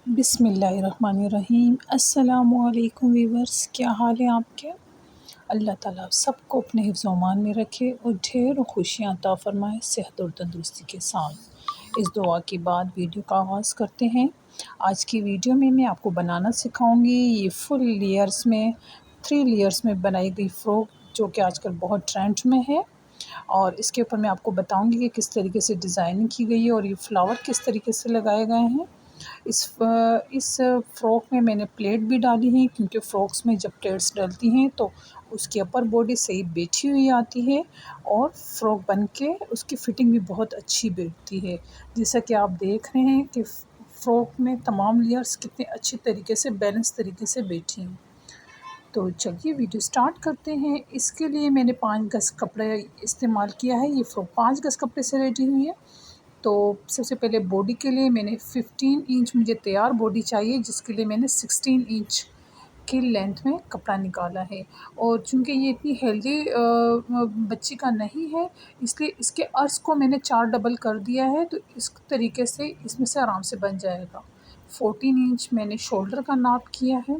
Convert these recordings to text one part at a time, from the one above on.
बिस्मिल्लाहिर्रहमानिर्रहीम। अस्सलामुअलैकुम वीवर्स, क्या हाल है आपके। अल्लाह ताला आप सबको अपने हिफ्ज़ अमान में रखे और ढेरों खुशियाँ अता फ़रमाए सेहत और तंदुरुस्ती के साथ। इस दुआ के बाद वीडियो का आगाज़ करते हैं। आज की वीडियो में मैं आपको बनाना सिखाऊंगी ये फुल लेयर्स में 3 लेयर्स में बनाई गई फ़्रॉक, जो कि आजकल बहुत ट्रेंड में है। और इसके ऊपर मैं आपको बताऊंगी कि किस तरीके से डिज़ाइनिंग की गई है और ये फ्लावर किस तरीके से लगाए गए हैं। इस फ़्रॉक में मैंने प्लेट भी डाली है, क्योंकि फ़्रॉक्स में जब प्लेट्स डलती हैं तो उसकी अपर बॉडी सही बैठी हुई आती है और फ़्रॉक बन के उसकी फ़िटिंग भी बहुत अच्छी बैठती है। जैसा कि आप देख रहे हैं कि फ़्रॉक में तमाम लेयर्स कितने अच्छी तरीके से बैलेंस तरीके से बैठी हैं। तो चलिए वीडियो स्टार्ट करते हैं। इसके लिए मैंने 5 गज़ कपड़ा इस्तेमाल किया है। ये फ़्रॉक 5 गज़ कपड़े से रेडी हुई है। तो सबसे पहले बॉडी के लिए मैंने 15 इंच मुझे तैयार बॉडी चाहिए, जिसके लिए मैंने 16 इंच की लेंथ में कपड़ा निकाला है। और चूँकि ये इतनी हेल्दी बच्ची का नहीं है, इसलिए इसके अर्ज़ को मैंने 4 डबल कर दिया है, तो इस तरीके से इसमें से आराम से बन जाएगा। 14 इंच मैंने शोल्डर का नाप किया है,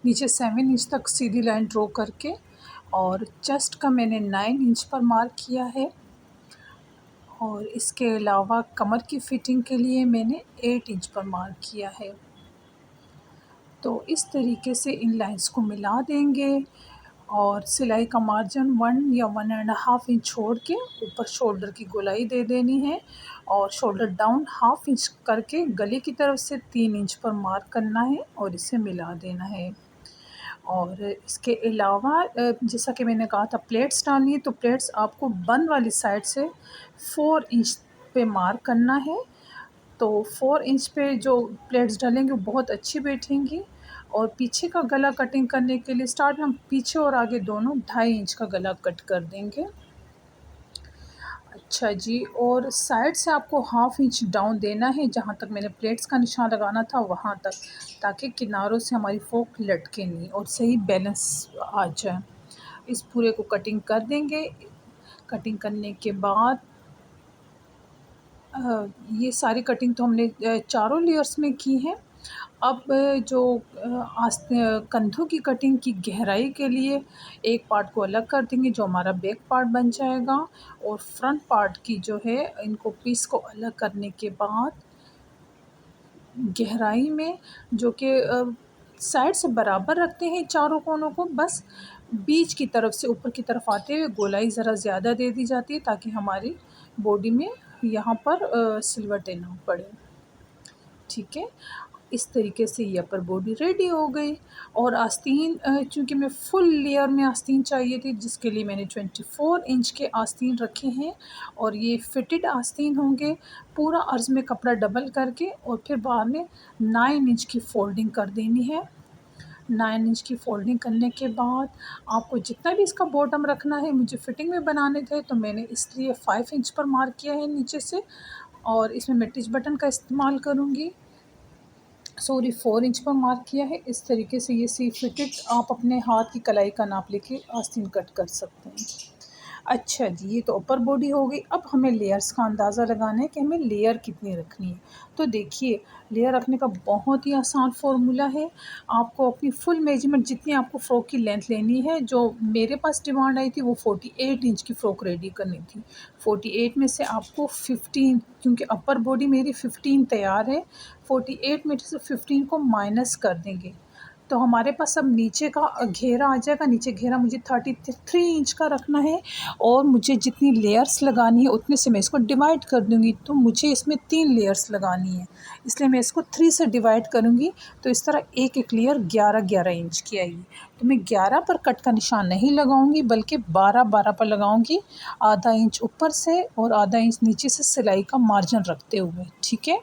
नीचे 7 इंच तक सीधी लाइन ड्रॉ करके, और चेस्ट का मैंने 9 इंच पर मार्क किया है। और इसके अलावा कमर की फ़िटिंग के लिए मैंने 8 इंच पर मार्क किया है। तो इस तरीके से इन लाइंस को मिला देंगे और सिलाई का मार्जिन 1 या 1.5 इंच छोड़ के ऊपर शोल्डर की गोलाई दे देनी है, और शोल्डर डाउन हाफ इंच करके गले की तरफ से 3 इंच पर मार्क करना है और इसे मिला देना है। और इसके अलावा जैसा कि मैंने कहा था प्लेट्स डालनी है, तो प्लेट्स आपको बंद वाली साइड से 4 इंच पे मार्क करना है। तो 4 इंच पे जो प्लेट्स डालेंगे वो बहुत अच्छी बैठेंगी। और पीछे का गला कटिंग करने के लिए स्टार्ट में हम पीछे और आगे दोनों 2.5 इंच का गला कट कर देंगे। अच्छा जी, और साइड से आपको हाफ इंच डाउन देना है, जहाँ तक मैंने प्लेट्स का निशान लगाना था वहाँ तक, ताकि किनारों से हमारी फ़्रॉक लटके नहीं और सही बैलेंस आ जाए। इस पूरे को कटिंग कर देंगे। कटिंग करने के बाद ये सारी कटिंग तो हमने चारों लेयर्स में की है। अब जो कंधों की कटिंग की गहराई के लिए एक पार्ट को अलग कर देंगे, जो हमारा बैक पार्ट बन जाएगा। और फ्रंट पार्ट की जो है इनको पीस को अलग करने के बाद गहराई में, जो कि साइड से बराबर रखते हैं चारों कोनों को, बस बीच की तरफ से ऊपर की तरफ आते हुए गोलाई ज़रा ज़्यादा दे दी जाती है, ताकि हमारी बॉडी में यहाँ पर सिलवटें ना पड़े। ठीक है, इस तरीके से ये अपर बॉडी रेडी हो गई। और आस्तीन, चूँकि मैं फुल लेयर में आस्तीन चाहिए थी, जिसके लिए मैंने 24 इंच के आस्तीन रखे हैं, और ये फिटेड आस्तीन होंगे। पूरा अर्ज़ में कपड़ा डबल करके और फिर बाद में 9 इंच की फ़ोल्डिंग कर देनी है। 9 इंच की फ़ोल्डिंग करने के बाद आपको जितना भी इसका बॉटम रखना है, मुझे फ़िटिंग में बनाने थे तो मैंने इसलिए 5 इंच पर मार्क किया है नीचे से, और इसमें मैं टिच बटन का इस्तेमाल करूँगी। 4 इंच पर मार्क किया है। इस तरीके से ये सी फिटेड आप अपने हाथ की कलाई का नाप लेके आस्तीन कट कर सकते हैं। अच्छा जी, ये तो अपर बॉडी हो गई। अब हमें लेयर्स का अंदाज़ा लगाना है कि हमें लेयर कितनी रखनी है। तो देखिए, लेयर रखने का बहुत ही आसान फ़ॉर्मूला है। आपको अपनी फुल मेजरमेंट जितनी आपको फ़्रॉक की लेंथ लेनी है, जो मेरे पास डिमांड आई थी वो 48 इंच की फ़्रॉक रेडी करनी थी। 48 में से आपको 15, क्योंकि अपर बॉडी मेरी 15 तैयार है, 48 में से 15 को माइनस कर देंगे, तो हमारे पास अब नीचे का घेरा आ जाएगा। नीचे घेरा मुझे 33 इंच का रखना है, और मुझे जितनी लेयर्स लगानी है उतने से मैं इसको डिवाइड कर दूँगी। तो मुझे इसमें 3 लेयर्स लगानी है, इसलिए मैं इसको 3 से डिवाइड करूँगी। तो इस तरह एक-एक लेयर 11-11 इंच की आएगी। तो मैं 11 पर कट का निशान नहीं लगाऊंगी, बल्कि 12-12 पर लगाऊंगी, आधा इंच ऊपर से और आधा इंच नीचे से सिलाई का मार्जिन रखते हुए। ठीक है,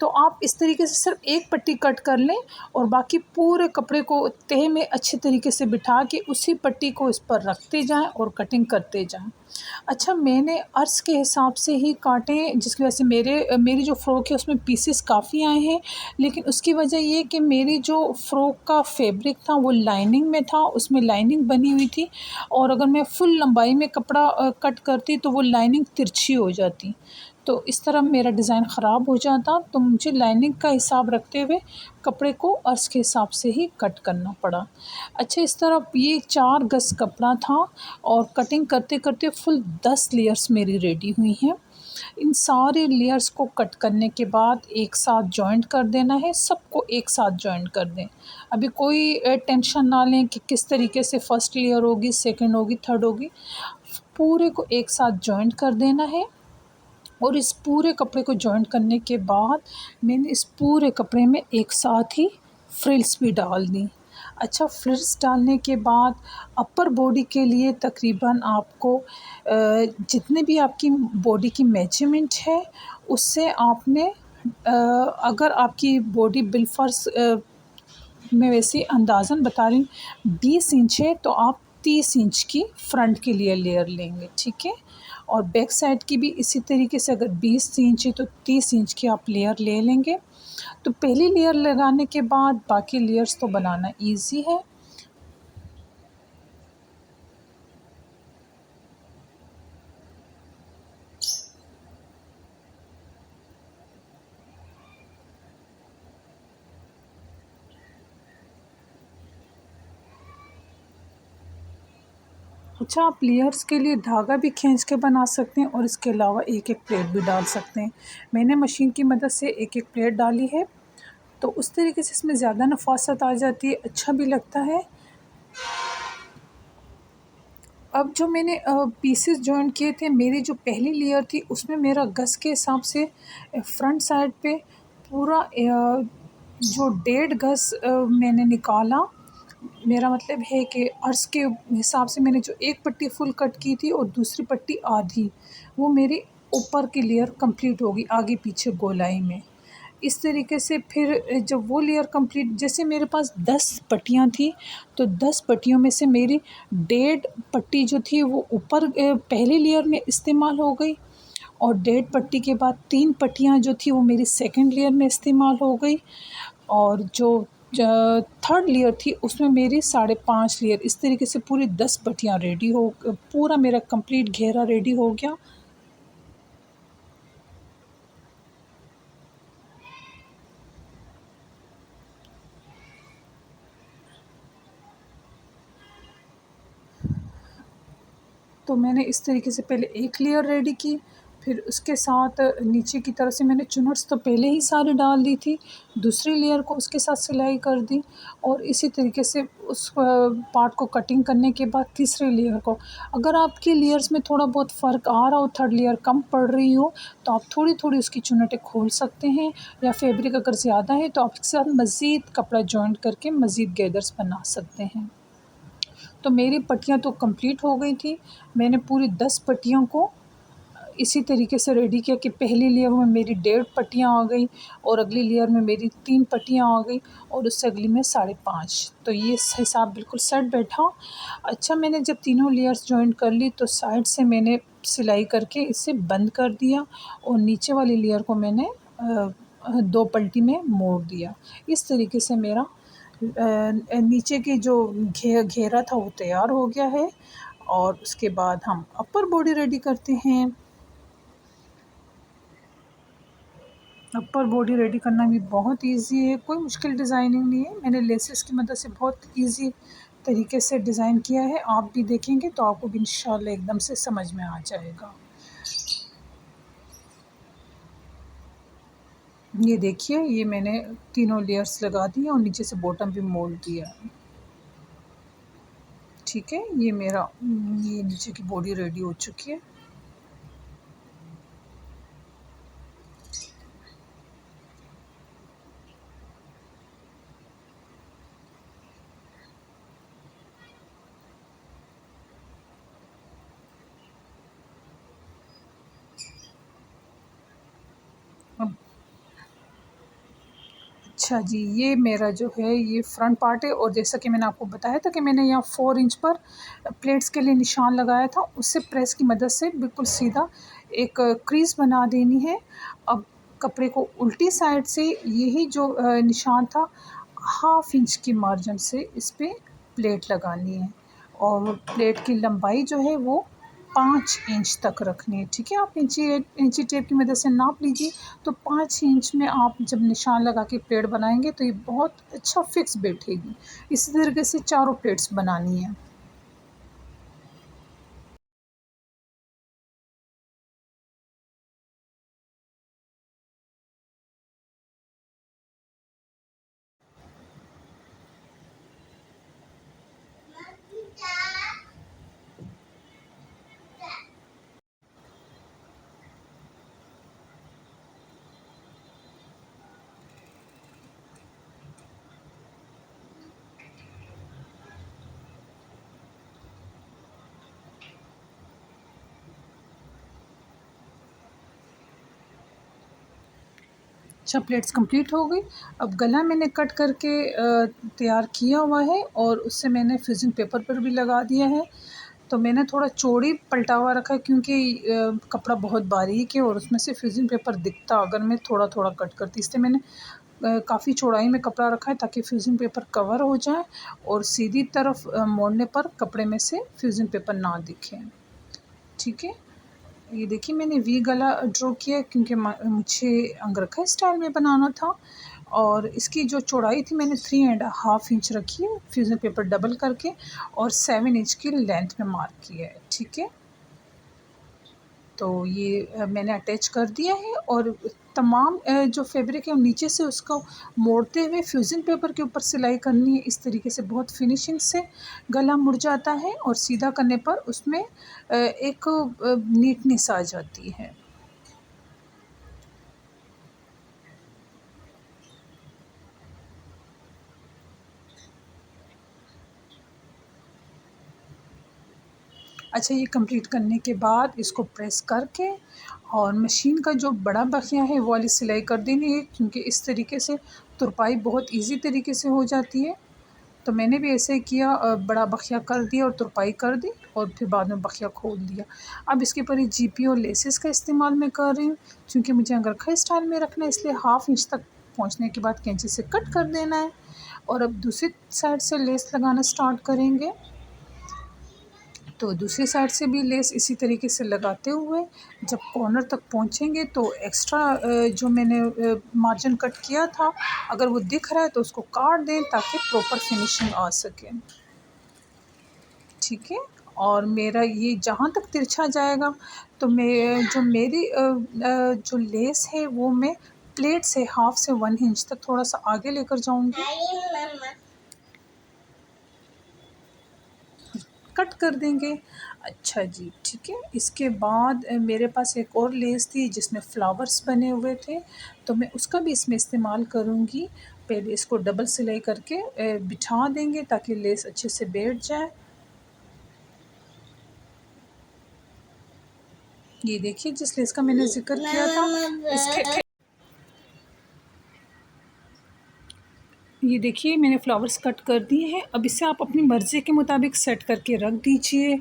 तो आप इस तरीके से सिर्फ एक पट्टी कट कर लें और बाकी पूरे कपड़े को तह में अच्छे तरीके से बिठा के उसी पट्टी को इस पर रखते जाएं और कटिंग करते जाएं। अच्छा, मैंने अर्ज़ के हिसाब से ही काटे, जिसकी वजह से मेरी जो फ़्रॉक है उसमें पीसेस काफ़ी आए हैं। लेकिन उसकी वजह ये कि मेरी जो फ़्रॉक का फैब्रिक था वो लाइनिंग में था, उसमें लाइनिंग बनी हुई थी, और अगर मैं फुल लंबाई में कपड़ा कट करती तो वो लाइनिंग तिरछी हो जाती। तो इस तरह मेरा डिज़ाइन ख़राब हो जाता, तो मुझे लाइनिंग का हिसाब रखते हुए कपड़े को अर्ज़ के हिसाब से ही कट करना पड़ा। अच्छा, इस तरह ये 4 गज़ कपड़ा था और कटिंग करते करते फुल 10 लेयर्स मेरी रेडी हुई हैं। इन सारे लेयर्स को कट करने के बाद एक साथ जॉइंट कर देना है, सबको एक साथ जॉइंट कर दें। अभी कोई टेंशन ना लें कि किस तरीके से फर्स्ट लेयर होगी, सेकंड होगी, थर्ड होगी। पूरे को एक साथ जॉइंट कर देना है और इस पूरे कपड़े को जॉइंट करने के बाद मैंने इस पूरे कपड़े में एक साथ ही फ्रिल्स भी डाल दी। अच्छा, फ्रिल्स डालने के बाद अपर बॉडी के लिए तकरीबन आपको जितने भी आपकी बॉडी की मेजरमेंट है उससे आपने अगर आपकी बॉडी बिलफर्स मैं वैसे अंदाज़न बता रही हूँ 20 इंच है तो आप 30 इंच की फ्रंट के लिए लेयर लेंगे, ठीक है। और बैक साइड की भी इसी तरीके से अगर 20 इंच है तो 30 इंच की आप लेयर ले लेंगे। तो पहली लेयर लगाने के बाद बाकी लेयर्स तो बनाना इजी है। अच्छा, आप लेयर्स के लिए धागा भी खींच के बना सकते हैं और इसके अलावा एक एक प्लेट भी डाल सकते हैं। मैंने मशीन की मदद से एक एक प्लेट डाली है, तो उस तरीके से इसमें ज़्यादा नफासत आ जाती है, अच्छा भी लगता है। अब जो मैंने पीसेस जॉइन किए थे, मेरी जो पहली लेयर थी उसमें मेरा गज़ के हिसाब से फ्रंट साइड पे पूरा जो 1.5 गज़ मैंने निकाला। मेरा मतलब है कि अर्ज़ के हिसाब से मैंने जो एक पट्टी फुल कट की थी और दूसरी पट्टी आधी, वो मेरी ऊपर की लेयर कंप्लीट होगी आगे पीछे गोलाई में। इस तरीके से फिर जब वो लेयर कंप्लीट, जैसे मेरे पास 10 पट्टियाँ थी, तो 10 पट्टियों में से मेरी 1.5 पट्टी जो थी वो ऊपर पहली लेयर में इस्तेमाल हो गई और 1.5 पट्टी के बाद 3 पट्टियाँ जो थी वो मेरी सेकंड लेयर में इस्तेमाल हो गई और जो थर्ड लेयर थी उसमें मेरी 5.5 लेयर, इस तरीके से पूरी 10 पट्टियाँ रेडी हो, पूरा मेरा कंप्लीट घेरा रेडी हो गया। तो मैंने इस तरीके से पहले एक लेयर रेडी की, फिर उसके साथ नीचे की तरफ से मैंने चुनट्स तो पहले ही सारी डाल दी थी, दूसरी लेयर को उसके साथ सिलाई कर दी और इसी तरीके से उस पार्ट को कटिंग करने के बाद तीसरी लेयर को, अगर आपकी लेयर्स में थोड़ा बहुत फ़र्क आ रहा हो, थर्ड लेयर कम पड़ रही हो, तो आप थोड़ी थोड़ी उसकी चुनटें खोल सकते हैं या फैब्रिक अगर ज़्यादा है तो आप इसके साथ मज़ीद कपड़ा जॉइंट करके मज़ीद गैदर्स बना सकते हैं। तो मेरी पट्टियाँ तो कंप्लीट हो गई थी। मैंने पूरी 10 पट्टियों को इसी तरीके से रेडी किया कि पहली लेयर में मेरी 1.5 पट्टियाँ आ गई और अगली लेयर में मेरी 3 पट्टियाँ आ गई और उससे अगली में 5.5। तो ये हिसाब बिल्कुल सेट बैठा। अच्छा, मैंने जब तीनों लेयर्स जॉइन कर ली तो साइड से मैंने सिलाई करके इसे बंद कर दिया और नीचे वाली लेयर को मैंने 2 पलटी में मोड़ दिया। इस तरीके से मेरा नीचे की जो घेरा था वो तैयार हो गया है और उसके बाद हम अपर बॉडी रेडी करते हैं। अपर बॉडी रेडी करना भी बहुत इजी है, कोई मुश्किल डिज़ाइनिंग नहीं है। मैंने लेसेस की मदद से बहुत इजी तरीके से डिज़ाइन किया है, आप भी देखेंगे तो आपको भी इंशाल्लाह एकदम से समझ में आ जाएगा। ये देखिए, ये मैंने तीनों लेयर्स लगा दी और नीचे से बॉटम भी मोड़ दिया। ठीक है, ये मेरा ये नीचे की बॉडी रेडी हो चुकी है। अब अच्छा जी, ये मेरा जो है ये फ्रंट पार्ट है और जैसा कि मैंने आपको बताया था कि मैंने यहाँ 4 इंच पर प्लेट्स के लिए निशान लगाया था, उससे प्रेस की मदद से बिल्कुल सीधा एक क्रीज़ बना देनी है। अब कपड़े को उल्टी साइड से यही जो निशान था, हाफ़ इंच की मार्जिन से इस पे प्लेट लगानी है और प्लेट की लंबाई जो है वो 5 इंच तक रखनी है। ठीक है, आप इंची टेप की मदद से नाप लीजिए। तो 5 इंच में आप जब निशान लगा के प्लेट बनाएंगे तो ये बहुत अच्छा फिक्स बैठेगी। इसी तरीके से चारों प्लेट्स बनानी है। अच्छा, प्लेट्स कंप्लीट हो गई। अब गला मैंने कट करके तैयार किया हुआ है और उससे मैंने फ्यूज़िंग पेपर पर भी लगा दिया है। तो मैंने थोड़ा चौड़ी पलटा हुआ रखा है क्योंकि कपड़ा बहुत बारीक है और उसमें से फ्यूज़िंग पेपर दिखता अगर मैं थोड़ा-थोड़ा कट करती। इसलिए मैंने काफ़ी चौड़ाई में कपड़ा रखा है ताकि फ्यूज़िंग पेपर कवर हो जाए और सीधी तरफ मोड़ने पर कपड़े में से फ्यूज़िंग पेपर ना दिखे। ठीक है? ये देखिए मैंने वी गला ड्रॉ किया क्योंकि मुझे अंगरखा स्टाइल में बनाना था और इसकी जो चौड़ाई थी मैंने 3.5 इंच रखी है फ्यूज़न पेपर डबल करके और 7 इंच की लेंथ में मार्क किया है। ठीक है, तो ये मैंने अटैच कर दिया है और तमाम जो फैब्रिक है नीचे से उसको मोड़ते हुए फ्यूज़न पेपर के ऊपर सिलाई करनी है। इस तरीके से बहुत फिनिशिंग से गला मुड़ जाता है और सीधा करने पर उसमें एक नीटनेस आ जाती है। अच्छा, ये कंप्लीट करने के बाद इसको प्रेस करके और मशीन का जो बड़ा बखिया है वो वाली सिलाई कर देनी है क्योंकि इस तरीके से तुरपाई बहुत इजी तरीके से हो जाती है। तो मैंने भी ऐसे ही किया, बड़ा बखिया कर दिया और तुरपाई कर दी और फिर बाद में बखिया खोल दिया। अब इसके ऊपर ये जीपी और लेसेस का इस्तेमाल मैं कर रही हूँ क्योंकि मुझे अंगरखा स्टाइल में रखना है, इसलिए 1/2 इंच तक पहुँचने के बाद कैंची से कट कर देना है और अब दूसरी साइड से लेस लगाना स्टार्ट करेंगे। तो दूसरी साइड से भी लेस इसी तरीके से लगाते हुए जब कॉर्नर तक पहुंचेंगे तो एक्स्ट्रा जो मैंने मार्जिन कट किया था अगर वो दिख रहा है तो उसको काट दें ताकि प्रॉपर फिनिशिंग आ सके। ठीक है, और मेरा ये जहाँ तक तिरछा जाएगा तो मैं जो मेरी जो लेस है वो मैं प्लेट से 1/2 से 1 इंच तक थोड़ा सा आगे लेकर जाऊंगी, कट कर देंगे। अच्छा जी, ठीक है। इसके बाद मेरे पास एक और लेस थी जिसमें फ्लावर्स बने हुए थे, तो मैं उसका भी इसमें इस्तेमाल करूँगी। पहले इसको डबल सिलाई करके बिठा देंगे ताकि लेस अच्छे से बैठ जाए। ये देखिए जिस लेस का मैंने ज़िक्र किया था, इसके ये देखिए मैंने फ्लावर्स कट कर दिए हैं। अब इसे आप अपनी मर्ज़ी के मुताबिक सेट करके रख दीजिए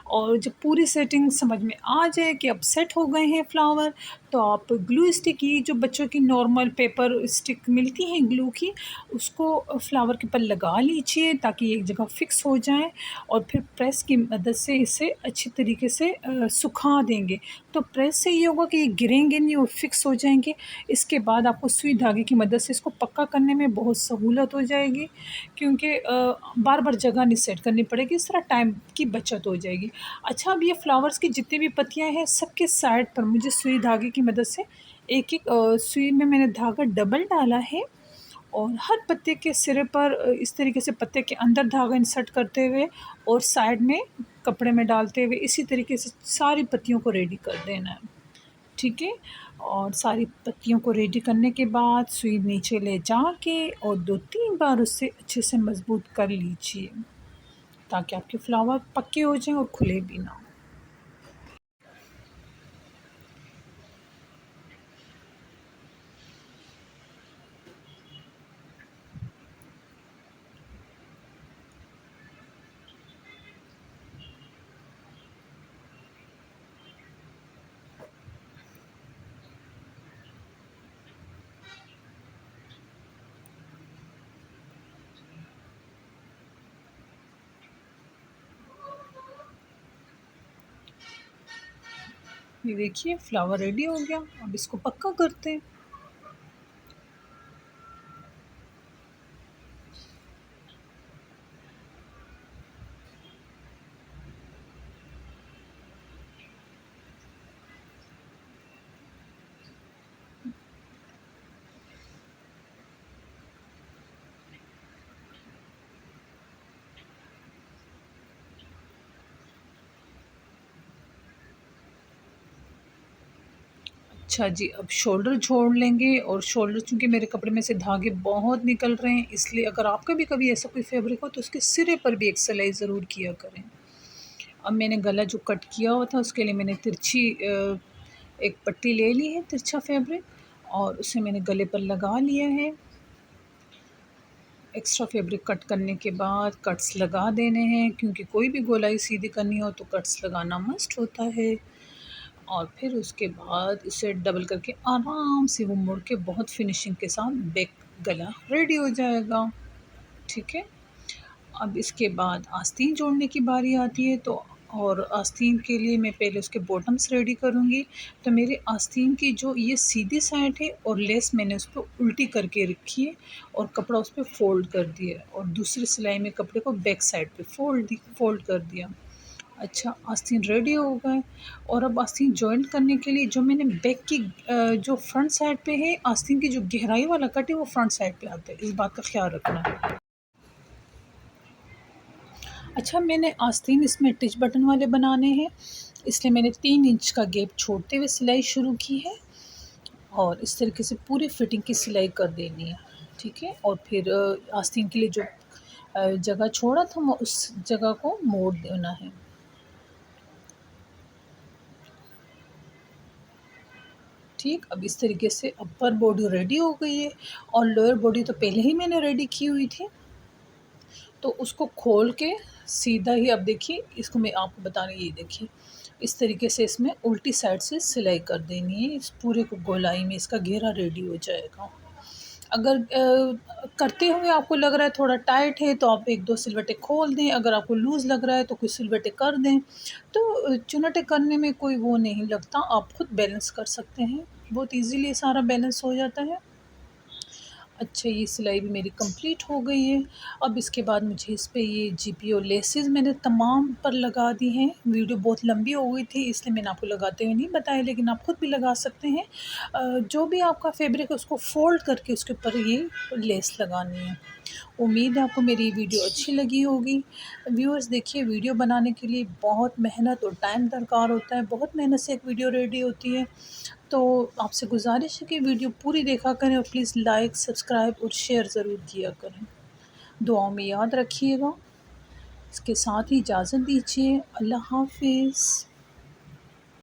और जब पूरी सेटिंग समझ में आ जाए कि अब सेट हो गए हैं फ्लावर, तो आप ग्लू स्टिक, ये जो बच्चों की नॉर्मल पेपर स्टिक मिलती हैं ग्लू की, उसको फ्लावर के ऊपर लगा लीजिए ताकि एक जगह फ़िक्स हो जाए और फिर प्रेस की मदद से इसे अच्छी तरीके से सुखा देंगे। तो प्रेस से ये होगा कि ये गिरेंगे नहीं और फ़िक्स हो जाएँगे। इसके बाद आपको सुई धागे की मदद से इसको पक्का करने में बहुत सहूलत हो जाएगी क्योंकि बार-बार जगह नहीं सेट करनी पड़ेगी, इस तरह टाइम की बचत हो जाएगी। अच्छा, अब ये फ्लावर्स की जितनी भी पत्तियाँ हैं सबके साइड पर मुझे सुई धागे की मदद से एक-एक सुई में मैंने धागा डबल डाला है और हर पत्ते के सिरे पर इस तरीके से पत्ते के अंदर धागा इंसर्ट करते हुए और साइड में कपड़े में डालते हुए इसी तरीके से सारी पत्तियों को रेडी कर देना है। ठीक है, और सारी पत्तियों को रेडी करने के बाद सुई नीचे ले जाके और 2-3 बार उससे अच्छे से मज़बूत कर लीजिए ताकि आपके फ्लावर पक्के हो जाएँ और खुले भी ना। ये देखिए फ्लावर रेडी हो गया। अब इसको पक्का करते हैं। अच्छा जी, अब शोल्डर जोड़ लेंगे और शोल्डर चूँकि मेरे कपड़े में से धागे बहुत निकल रहे हैं, इसलिए अगर आपका भी कभी ऐसा कोई फैब्रिक हो तो उसके सिरे पर भी एक सिलाई ज़रूर किया करें। अब मैंने गला जो कट किया हुआ था उसके लिए मैंने तिरछी एक पट्टी ले ली है, तिरछा फैब्रिक, और उसे मैंने गले पर लगा लिया है। एक्स्ट्रा फैब्रिक कट करने के बाद कट्स लगा देने हैं, क्योंकि कोई भी गोलाई सीधी करनी हो तो कट्स लगाना मस्ट होता है। और फिर उसके बाद इसे डबल करके आराम से वो मुड़ के बहुत फिनिशिंग के साथ बैक गला रेडी हो जाएगा। ठीक है। अब इसके बाद आस्तीन जोड़ने की बारी आती है, तो और आस्तीन के लिए मैं पहले उसके बॉटम्स रेडी करूँगी। तो मेरे आस्तीन की जो ये सीधी साइड है और लेस मैंने उस पर उल्टी करके रखी है और कपड़ा उस पर फ़ोल्ड कर दिया और दूसरी सिलाई में कपड़े को बैक साइड पे फ़ोल्ड कर दिया। अच्छा, आस्तीन रेडी हो गए। और अब आस्तीन जॉइंट करने के लिए जो मैंने बैक की जो फ्रंट साइड पे है आस्तीन की जो गहराई वाला कट है वो फ्रंट साइड पे आता है, इस बात का ख्याल रखना है। अच्छा, मैंने आस्तीन इसमें टिच बटन वाले बनाने हैं, इसलिए मैंने 3 इंच का गैप छोड़ते हुए सिलाई शुरू की है और इस तरीके से पूरी फिटिंग की सिलाई कर देनी है। ठीक है। और फिर आस्तीन के लिए जो जगह छोड़ा था मैं उस जगह को मोड़ देना है। ठीक, अब इस तरीके से अपर बॉडी रेडी हो गई है और लोअर बॉडी तो पहले ही मैंने रेडी की हुई थी। तो उसको खोल के सीधा ही, अब देखिए इसको मैं आपको बता रही, ये देखिए इस तरीके से इसमें उल्टी साइड से सिलाई कर देनी है। इस पूरे को गोलाई में इसका घेरा रेडी हो जाएगा। अगर करते हुए आपको लग रहा है थोड़ा टाइट है तो आप 1-2 सिलवटें खोल दें, अगर आपको लूज़ लग रहा है तो कुछ सिलवटें कर दें। तो चुनटें करने में कोई वो नहीं लगता, आप खुद बैलेंस कर सकते हैं, बहुत ईज़िली सारा बैलेंस हो जाता है। अच्छा, ये सिलाई भी मेरी कंप्लीट हो गई है। अब इसके बाद मुझे इस पे ये जीपीओ लेसेस मैंने तमाम पर लगा दी हैं। वीडियो बहुत लंबी हो गई थी इसलिए मैंने आपको लगाते हुए नहीं बताया, लेकिन आप खुद भी लगा सकते हैं। जो भी आपका फैब्रिक है उसको फ़ोल्ड करके उसके ऊपर ये लेस लगानी है। उम्मीद है आपको मेरी वीडियो अच्छी लगी होगी। व्यूअर्स देखिए, वीडियो बनाने के लिए बहुत मेहनत और टाइम दरकार होता है, बहुत मेहनत से एक वीडियो रेडी होती है। तो आपसे गुज़ारिश है कि वीडियो पूरी देखा करें और प्लीज़ लाइक, सब्सक्राइब और शेयर ज़रूर किया करें। दुआओं में याद रखिएगा। इसके साथ ही इजाज़त दीजिए। अल्लाह हाफ़िज़।